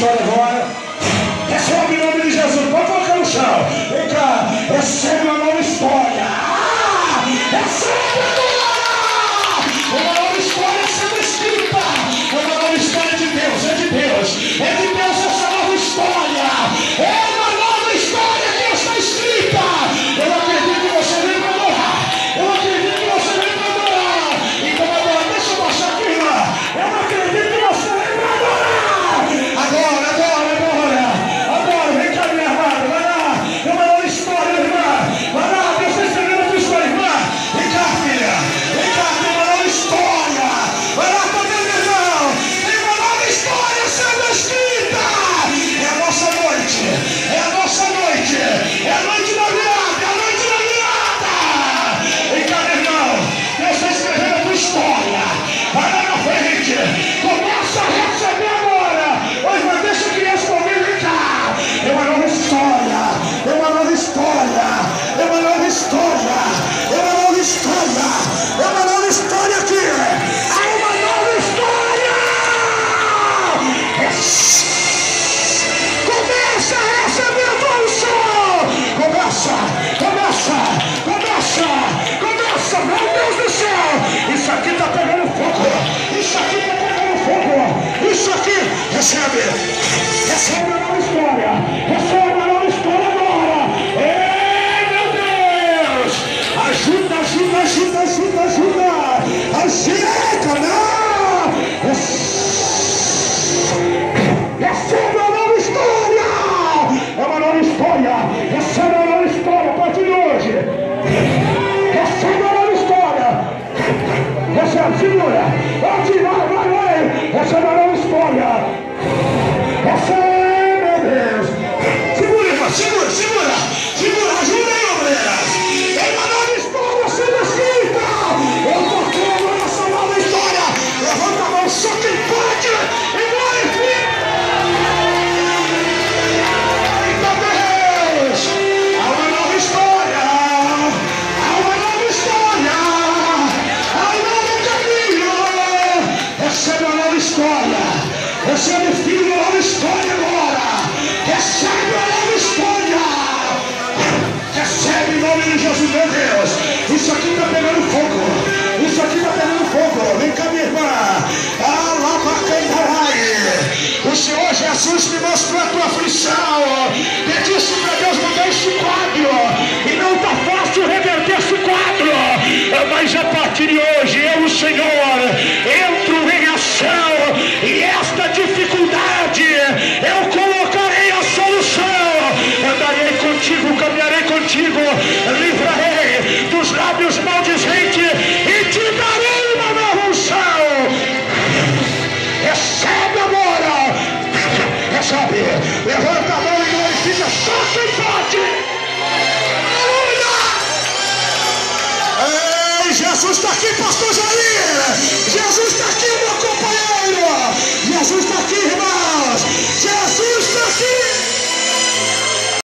história agora. Recebe em nome de Jesus. Pode colocar no chão. Vem cá. Recebe uma nova história. Recebe agora. Uma nova história sendo escrita. Uma nova história de Deus. É de Deus. É de Deus essa nova história. É uma nova história que está escrita. Eu acredito que você vem para adorar. Eu acredito que você vem para adorar. Então agora, deixa eu baixar aqui, irmã. Eu acredito que você vem para adorar. Agora. Vem cá, minha amada. Vai lá. É uma nova história, irmã. Vai lá. Deus está escrevendo a tua história, irmã. Vem cá, filha. Vem cá, tem uma nova história. Vai lá, tá vendo, irmão? Tem uma nova história sendo escrita. É a nossa noite. É a nossa noite. É a noite da virada. É a noite da virada. Vem cá, meu irmão. Deus está escrevendo a tua história. Vai lá na frente. Começa a receber agora. Hoje, mas deixa a criança comigo. Vem cá. É uma nova história. É uma nova história. É uma nova história. É uma nova história. É uma nova história aqui. Há uma nova história. Começa a receber a unção. Começa. Meu Deus do céu. Isso aqui está pegando fogo. Isso aqui está pegando fogo. Isso aqui. Recebe a nova história. Recebe a nova história agora. Ei, meu Deus. Ajuda. Ajeita, não. Recebe a nova história. É uma nova história. Recebe a nova história a partir de hoje. Recebe a nova história. Recebe, segura. Vai. Recebe a nova história. Recebe, meu Deus. Segura, irmão. Segura. Ajuda aí, obreiras. Tem uma nova história sendo escrita. Eu estou crendo nessa nova história. Levanta a mão, só quem pode. E glorifica. Eita Deus. Há uma nova história. Há um novo caminho. Recebe uma nova história. Recebe, filho, uma nova história agora. Recebe uma nova história. Recebe em nome de Jesus, meu Deus. Isso aqui está pegando fogo. Vem cá, minha irmã. O Senhor Jesus me mostrou a tua aflição. E disse para Deus mudar esse quadro. E não está fácil reverter esse quadro. Mas a partir de hoje, eu, o Senhor, entro em ação. E esta dificuldade, eu colocarei a solução. Andarei contigo, caminharei contigo. Livrarei dos lábios maldizentes. E te darei uma nova unção. Recebe agora. Recebe. Levanta a mão e glorifica. Só quem pode. Aleluia. Ei, Jesus está aqui, pastor.